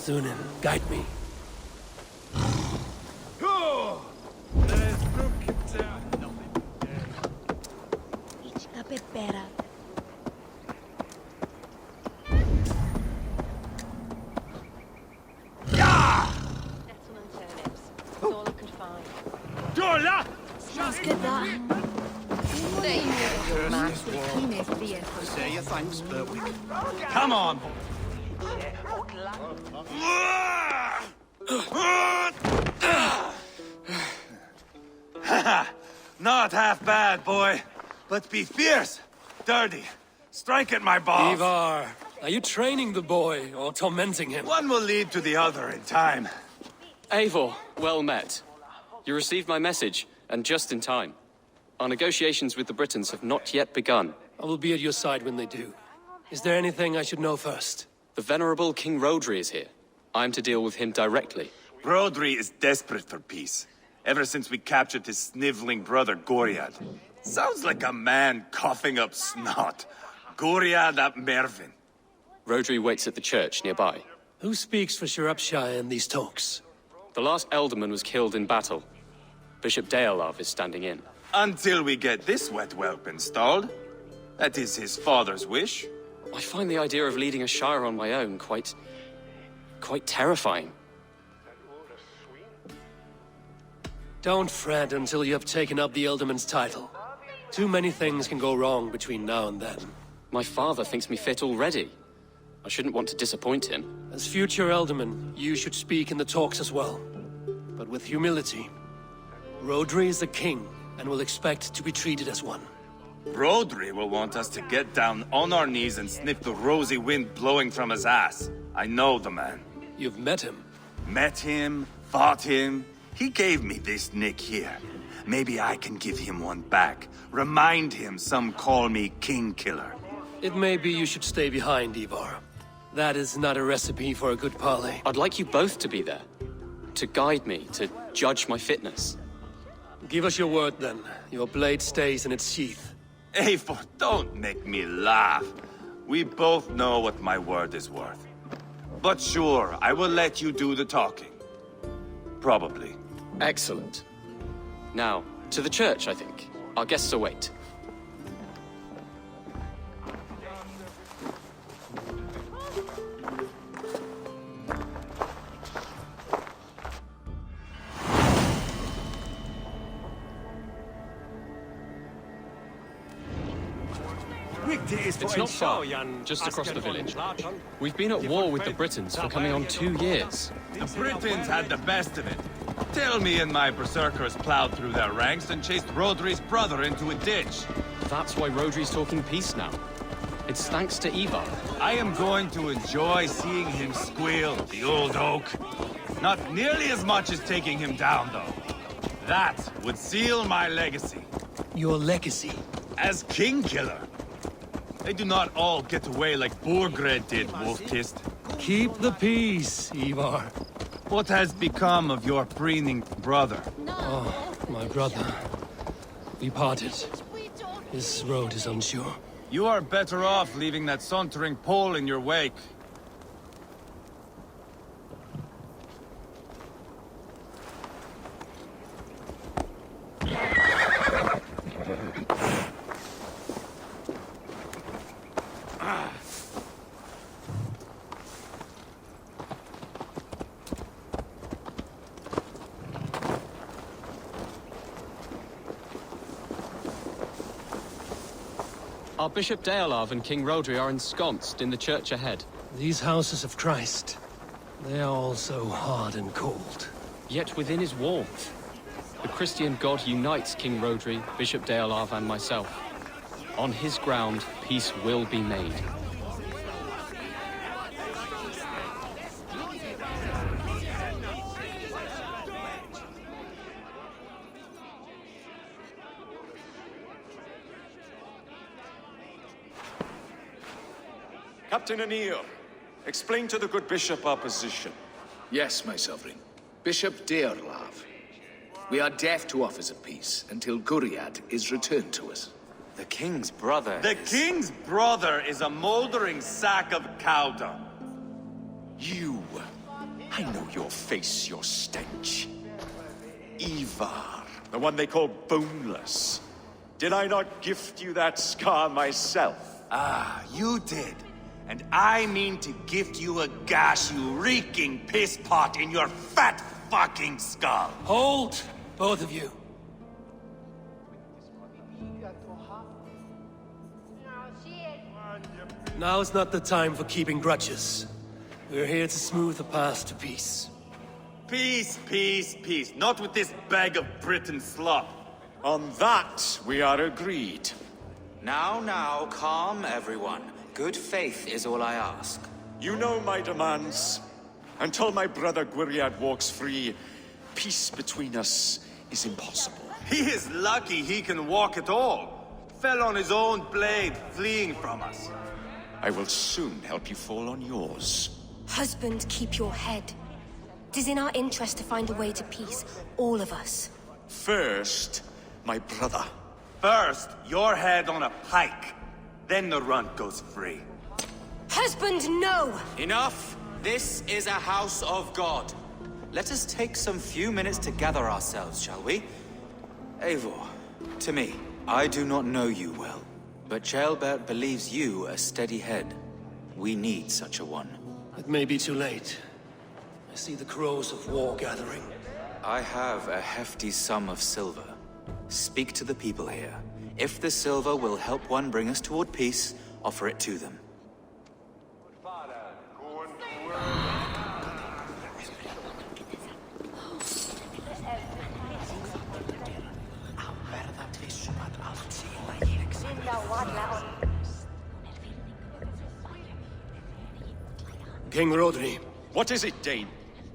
Sunan, guide me. Say your thanks, Berwick. Come on! Not half bad, boy. But be fierce, dirty. Strike at my balls. Ivar, are you training the boy or tormenting him? One will lead to the other in time. Eivor, well met. You received my message, and just in time. Our negotiations with the Britons have not yet begun. I will be at your side when they do. Is there anything I should know first? The venerable King Rodri is here. I am to deal with him directly. Rodri is desperate for peace. Ever since we captured his sniveling brother, Goriad. Sounds like a man coughing up snot. Goriad ap Mervin. Rodri waits at the church nearby. Who speaks for Shropshire in these talks? The last Elderman was killed in battle. Bishop Deolav is standing in. Until we get this wet whelp installed. That is his father's wish. I find the idea of leading a shire on my own quite terrifying. Don't fret until you have taken up the Elderman's title. Too many things can go wrong between now and then. My father thinks me fit already. I shouldn't want to disappoint him. As future Elderman, you should speak in the talks as well. But with humility. Rodri is the king, and will expect to be treated as one. Rodri will want us to get down on our knees and sniff the rosy wind blowing from his ass. I know the man. You've met him. Met him, fought him. He gave me this nick here. Maybe I can give him one back. Remind him some call me King Killer. It may be you should stay behind, Ivar. That is not a recipe for a good parley. I'd like you both to be there. To guide me, to judge my fitness. Give us your word, then. Your blade stays in its sheath. Eivor, don't make me laugh. We both know what my word is worth. But sure, I will let you do the talking. Probably. Excellent. Now, to the church, I think. Our guests await. It's not far, just across the village. We've been at war with the Britons for coming on 2 years. The Britons had the best of it. Tell me and my berserkers plowed through their ranks and chased Rodri's brother into a ditch. That's why Rodri's talking peace now. It's thanks to Ivar. I am going to enjoy seeing him squeal, the old oak. Not nearly as much as taking him down, though. That would seal my legacy. Your legacy? As King Killer. They do not all get away like Borgred did, Wolf-Kissed. Keep the peace, Ivar. What has become of your preening brother? Oh, my brother. We parted. His road is unsure. You are better off leaving that sauntering Pole in your wake. Our Bishop Deolav and King Rodri are ensconced in the church ahead. These houses of Christ, they are all so hard and cold. Yet within is warmth. The Christian God unites King Rodri, Bishop Deolav and myself. On his ground, peace will be made. Captain Anir, explain to the good bishop our position. Yes, my sovereign. Bishop Deorlav. We are deaf to offers of peace until Guriad is returned to us. The king's brother The king's brother is a moldering sack of cow dung. You. I know your face, your stench. Ivar, the one they call Boneless. Did I not gift you that scar myself? Ah, you did. And I mean to gift you a gash, you reeking piss pot in your fat fucking skull. Hold, both of you. Now is not the time for keeping grudges. We're here to smooth the path to peace. Peace, peace, peace. Not with this bag of Britain slop. On that, we are agreed. Now, calm everyone. Good faith is all I ask. You know my demands. Until my brother Gwiriad walks free, peace between us is impossible. He is lucky he can walk at all. Fell on his own blade, fleeing from us. I will soon help you fall on yours. Husband, keep your head. It is in our interest to find a way to peace, all of us. First, my brother. First, your head on a pike. Then the runt goes free. Husband, no! Enough! This is a house of God. Let us take some few minutes to gather ourselves, shall we? Eivor, to me, I do not know you well, but Ceolbert believes you a steady head. We need such a one. It may be too late. I see the crows of war gathering. I have a hefty sum of silver. Speak to the people here. If the silver will help one bring us toward peace, offer it to them. King Rodri, What is it, Dane?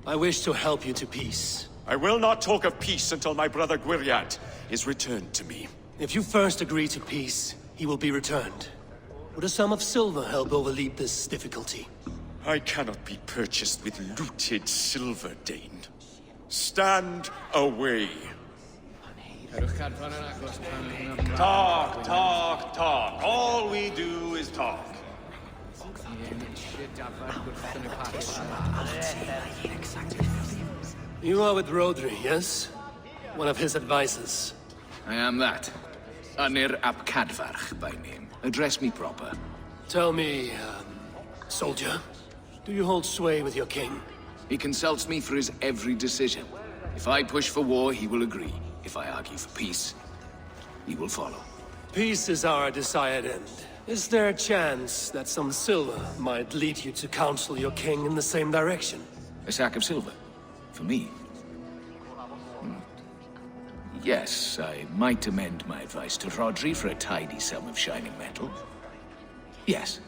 I wish to help you to peace. I will not talk of peace until my brother Gwiriad is returned to me. If you first agree to peace, he will be returned. Would a sum of silver help overleap this difficulty? I cannot be purchased with looted silver, Dane. Stand away. Talk, talk, talk. All we do is talk. You are with Rodri, yes? One of his advisors. I am that. Anir ap Cadfarch by name. Address me proper. Tell me, soldier, do you hold sway with your king? He consults me for his every decision. If I push for war, he will agree. If I argue for peace, he will follow. Peace is our desired end. Is there a chance that some silver might lead you to counsel your king in the same direction? A sack of silver? For me? Yes, I might amend my advice to Rodri for a tidy sum of shining metal. Yes.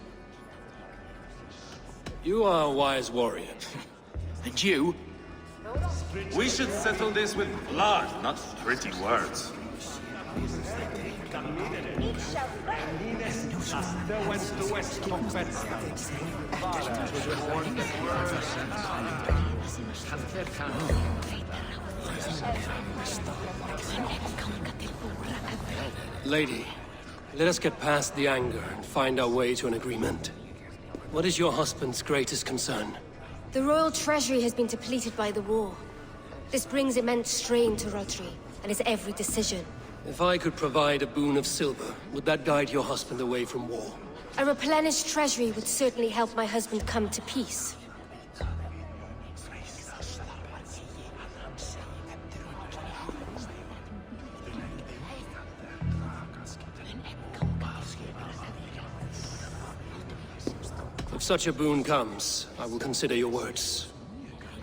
You are a wise warrior. And you? We should settle this with blood, not pretty words. Lady, let us get past the anger and find our way to an agreement. What is your husband's greatest concern? The royal treasury has been depleted by the war. This brings immense strain to Rodri and his every decision. If I could provide a boon of silver, would that guide your husband away from war? A replenished treasury would certainly help my husband come to peace. If such a boon comes, I will consider your words.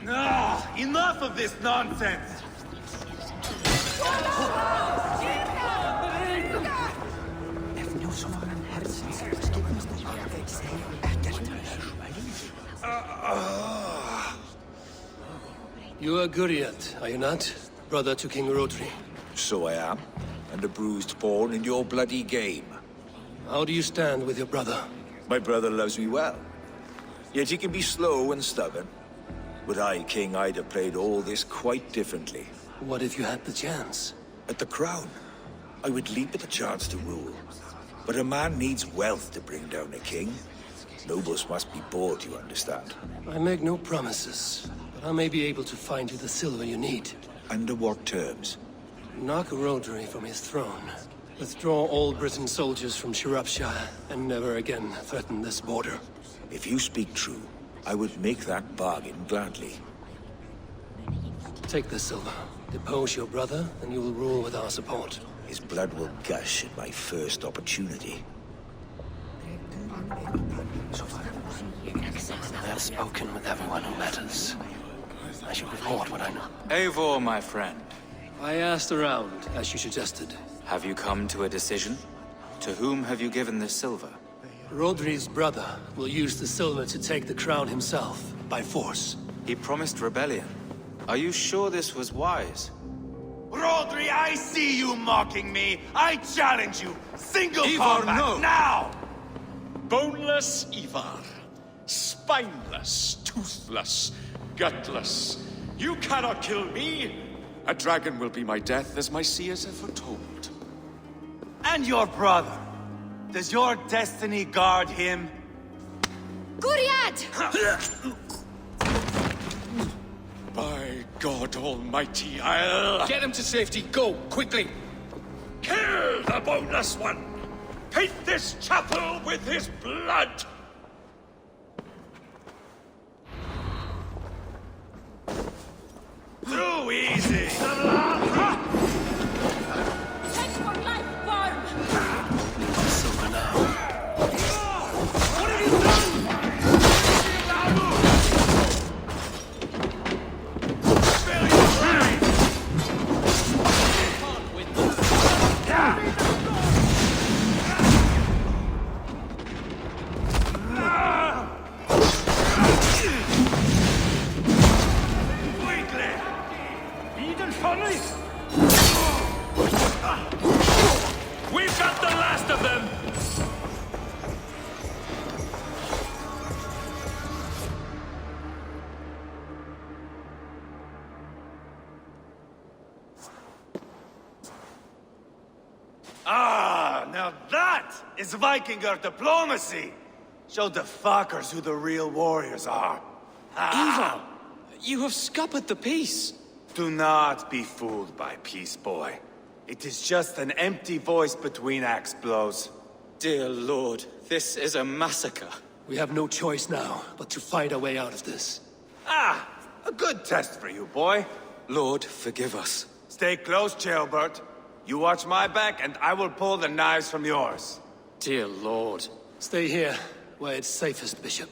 Ah, enough of this nonsense! You are Guriat, are you not? Brother to King Rodri. So I am, and a bruised pawn in your bloody game. How do you stand with your brother? My brother loves me well. Yet he can be slow and stubborn. Were I king, I'd have played all this quite differently. What if you had the chance? At the crown, I would leap at the chance to rule. But a man needs wealth to bring down a king. Nobles must be bought, you understand. I make no promises, but I may be able to find you the silver you need. Under what terms? Knock Rodri from his throne. Withdraw all Britain soldiers from Shropshire, and never again threaten this border. If you speak true, I would make that bargain gladly. Take the silver. Depose your brother, and you will rule with our support. His blood will gush at my first opportunity. I have spoken with everyone who matters. I should report what I know. Eivor, my friend, I asked around, as you suggested. have you come to a decision? To whom have you given this silver? Rodri's brother will use the silver to take the crown himself, by force. He promised rebellion. Are you sure this was wise? Rodri, I see you mocking me. I challenge you. Single Ivar, combat no. now! Boneless Ivar. Spineless, toothless, gutless. You cannot kill me. A dragon will be my death, as my seers have foretold. And your brother. Does your destiny guard him? Guriad! By God Almighty, I'll... Get him to safety. Go, quickly. kill the boneless one! Paint this chapel with his blood! Too easy! Take your life form! Silver now. We've got the last of them! Ah, now that is Vikinger diplomacy! Show the fuckers who the real warriors are. Ivar! You have scuppered the peace! Do not be fooled by peace, boy. It is just an empty voice between axe blows. Dear Lord, this is a massacre. We have no choice now, but to find our way out of this. Ah, a good test for you, boy. Lord, forgive us. Stay close, Ceolbert. You watch my back, and I will pull the knives from yours. Dear Lord. Stay here, where it's safest, Bishop.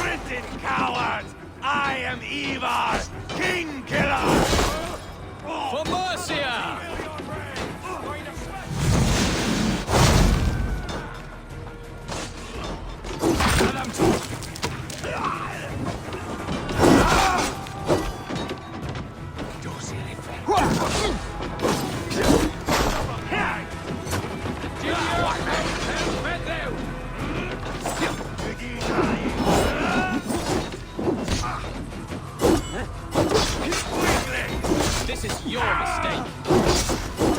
Printed cowards! I am Ivar, King Killer! For Mercia! This is your mistake.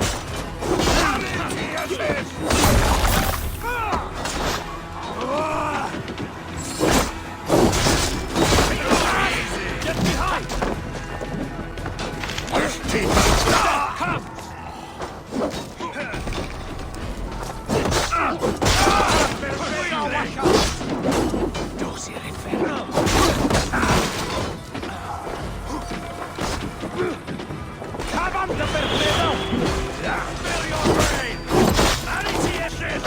Spare your brain! Manici esces!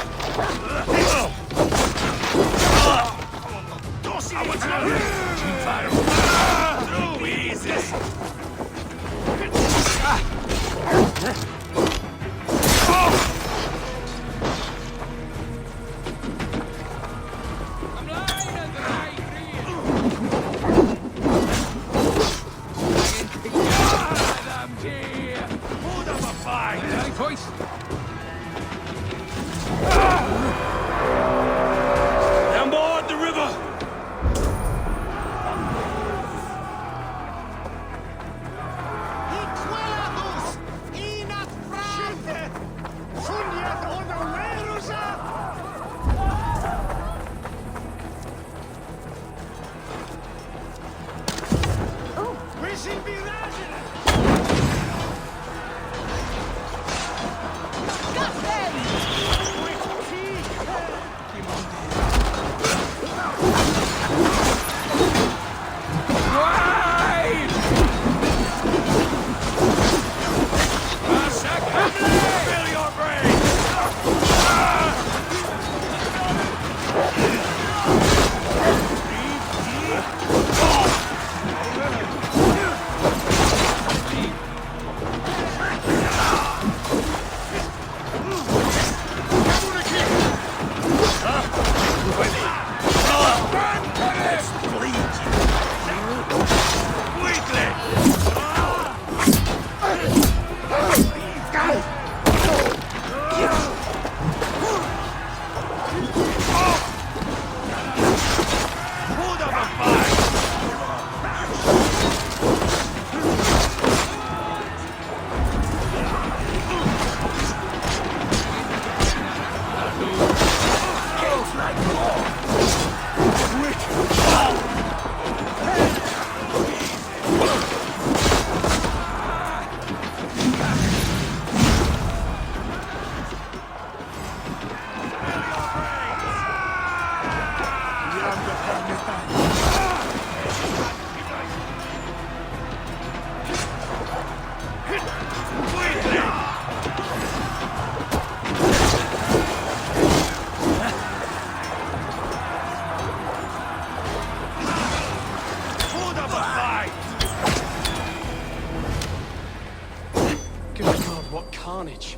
Carnage.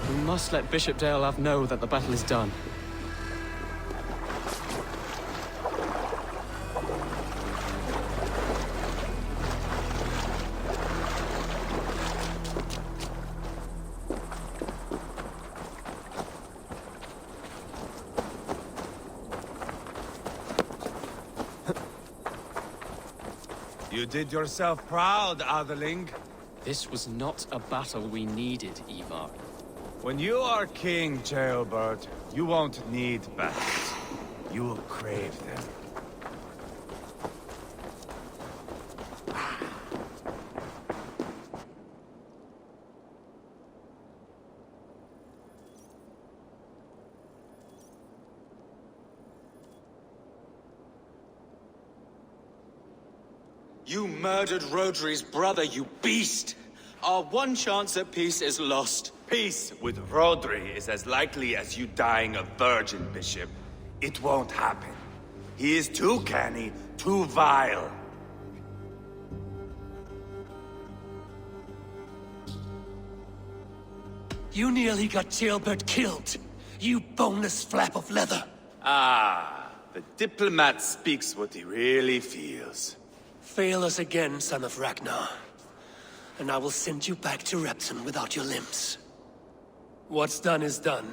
We must let Bishop Deolav know that the battle is done. You did yourself proud, Atheling. This was not a battle we needed, Ivar. When you are king, Jailbird, you won't need battles. You will crave them. You murdered Rodri's brother, you beast! Our one chance at peace is lost. Peace with Rodri is as likely as you dying a virgin, Bishop. It won't happen. He is too canny, too vile. You nearly got Jailbird killed. You boneless flap of leather. Ah, the diplomat speaks what he really feels. Fail us again, son of Ragnar. And I will send you back to Repton without your limbs. What's done is done.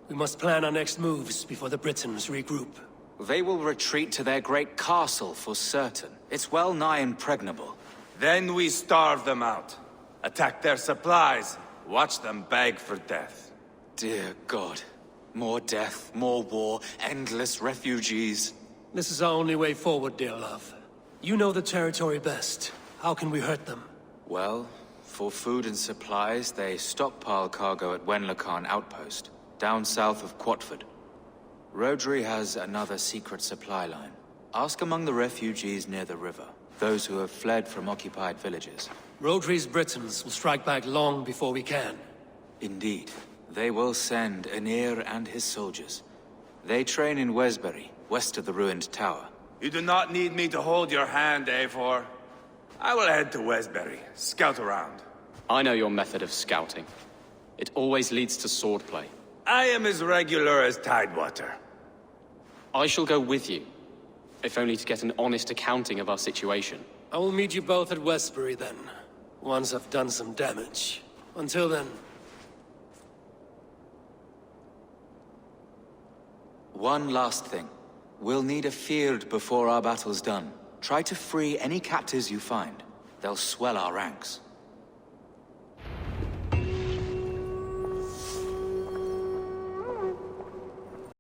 We must plan our next moves before the Britons regroup. They will retreat to their great castle for certain. It's well nigh impregnable. Then we starve them out. Attack their supplies. Watch them beg for death. Dear God. More death, more war, endless refugees. This is our only way forward, dear love. You know the territory best. How can we hurt them? Well, for food and supplies, they stockpile cargo at Wenlocan Outpost, down south of Quatford. Rodri has another secret supply line. Ask among the refugees near the river, those who have fled from occupied villages. Rodri's Britons will strike back long before we can. Indeed. They will send Aenir and his soldiers. They train in Wesbury, west of the ruined tower. You do not need me to hold your hand, Eivor. I will head to Westbury, scout around. I know your method of scouting. It always leads to swordplay. I am as regular as Tidewater. I shall go with you, if only to get an honest accounting of our situation. I will meet you both at Westbury then, once I've done some damage. Until then... One last thing. We'll need a field before our battle's done. Try to free any captives you find. They'll swell our ranks.